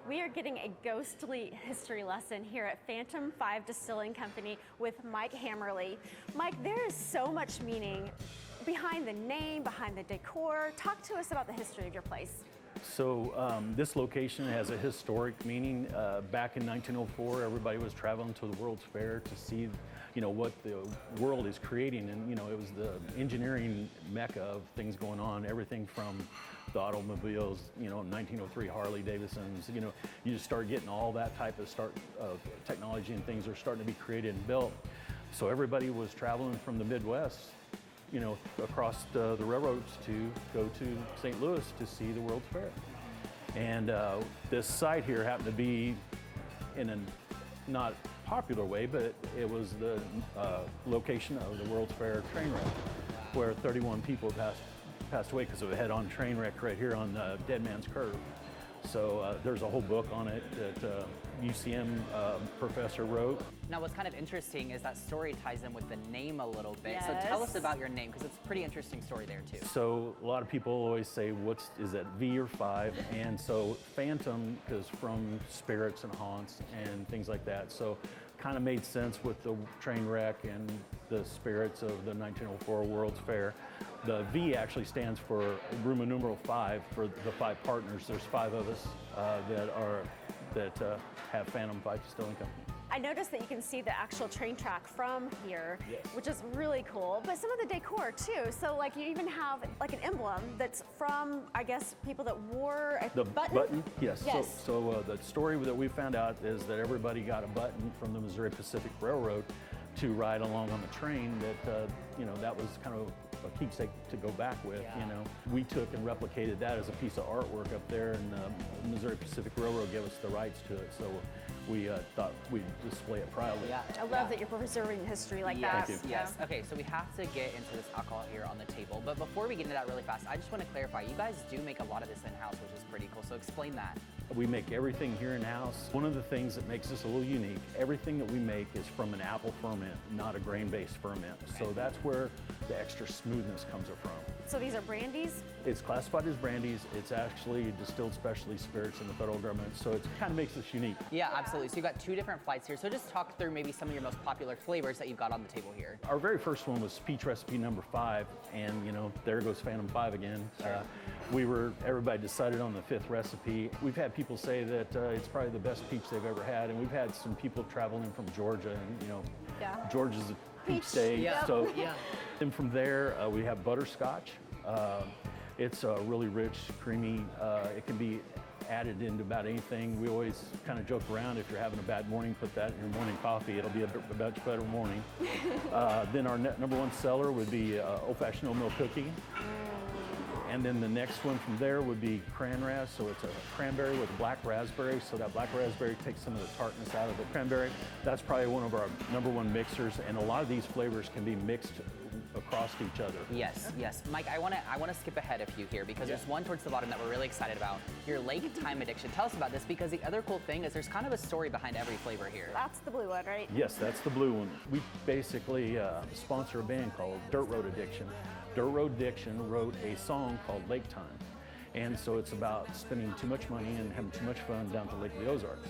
We are getting a ghostly history lesson here at Phantom V Distilling Company with Mike Hammerly. Mike, there is so much meaning behind the name, behind the decor. Talk to us about the history of your place. So this location has a historic meaning. Back in 1904, everybody was traveling to the World's Fair to see, what the world is creating, and it was the engineering mecca of things going on. Everything from the automobiles, 1903 Harley Davidsons. You just start getting all that type of technology, and things are starting to be created and built. So everybody was traveling from the Midwest, across the railroads to go to St. Louis to see the World's Fair. And this site here happened to be in a not popular way, but it was the location of the World's Fair train wreck, where 31 people passed away because of a head-on train wreck right here on Dead Man's Curve. So there's a whole book on it that UCM professor wrote. Now what's kind of interesting is that story ties in with the name a little bit. Yes. So tell us about your name, because it's a pretty interesting story there too. So a lot of people always say, is that V or 5? And so Phantom is from spirits and haunts and things like that. So kind of made sense with the train wreck and the spirits of the 1904 World's Fair. The V actually stands for Roman numeral 5 for the 5 partners. There's 5 of us that have Phantom V Distilling Company. I noticed that you can see the actual train track from here, Yes. which is really cool, but some of the decor too. So like you even have like an emblem that's from, I guess, people that wore a button? Yes. Yes. So the story that we found out is that everybody got a button from the Missouri Pacific Railroad to ride along on the train. That was kind of a keepsake to go back with. Yeah. We took and replicated that as a piece of artwork up there, and the Missouri Pacific Railroad gave us the rights to it. So we thought we'd display it proudly. Yeah. I love that you're preserving history like that. Yes, yes. Okay, so we have to get into this alcohol here on the table. But before we get into that really fast, I just want to clarify, you guys do make a lot of this in-house, which is pretty cool. So explain that. We make everything here in-house. One of the things that makes us a little unique, everything that we make is from an apple ferment, not a grain-based ferment. Okay. So that's where the extra smoothness comes from. So these are brandies? It's classified as brandies. It's actually distilled specialty spirits in the federal government, so it kind of makes us unique. Yeah, absolutely. So you've got 2 different flights here. So just talk through maybe some of your most popular flavors that you've got on the table here. Our very first one was peach recipe number 5, and there goes Phantom 5 again. Sure. Everybody decided on the 5th recipe. We've had people say that it's probably the best peach they've ever had, and we've had some people traveling from Georgia, and Georgia's a peach state. Yeah. So, yeah. Then from there, we have butterscotch. It's really rich, creamy. It can be added into about anything. We always kind of joke around, if you're having a bad morning, put that in your morning coffee. It'll be a much better morning. Then our number 1 seller would be old-fashioned oatmeal cookie. And then the next one from there would be cranraz. So it's a cranberry with black raspberry. So that black raspberry takes some of the tartness out of the cranberry. That's probably one of our number 1 mixers. And a lot of these flavors can be mixed across each other. Yes, yes. Mike, I want to skip ahead a few here, because there's one towards the bottom that we're really excited about. Your lake time addiction. Tell us about this, because the other cool thing is there's kind of a story behind every flavor here. That's the blue one, right? Yes, that's the blue one. We basically sponsor a band called Dirt Road Addiction. Dirt Road Addiction wrote a song called Lake Time. And so it's about spending too much money and having too much fun down to Lake of the Ozarks,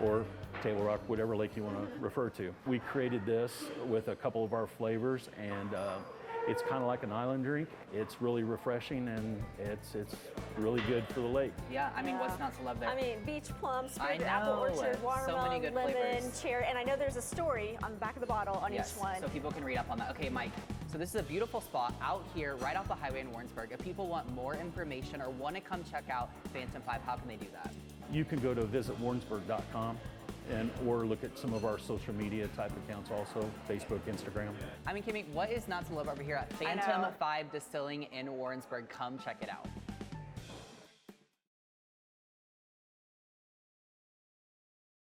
or Table Rock, whatever lake you want to refer to. We created this with a couple of our flavors, and it's kind of like an island drink. It's really refreshing, and it's really good for the lake. Yeah, I mean, what's not to love there? I mean, beach plum, I spiked apple know. orchard, watermelon, So many good lemon, flavors. cherry, and I know there's a story on the back of the bottle on Yes, each one. so people can read up on that. Okay, Mike, so this is a beautiful spot out here, right off the highway in Warrensburg. If people want more information or want to come check out Phantom 5, how can they do that? You can go to visitwarrensburg.com or look at some of our social media type accounts also, Facebook, Instagram. I mean, Kimmy, what is not to love over here at Phantom 5 Distilling in Warrensburg? Come check it out.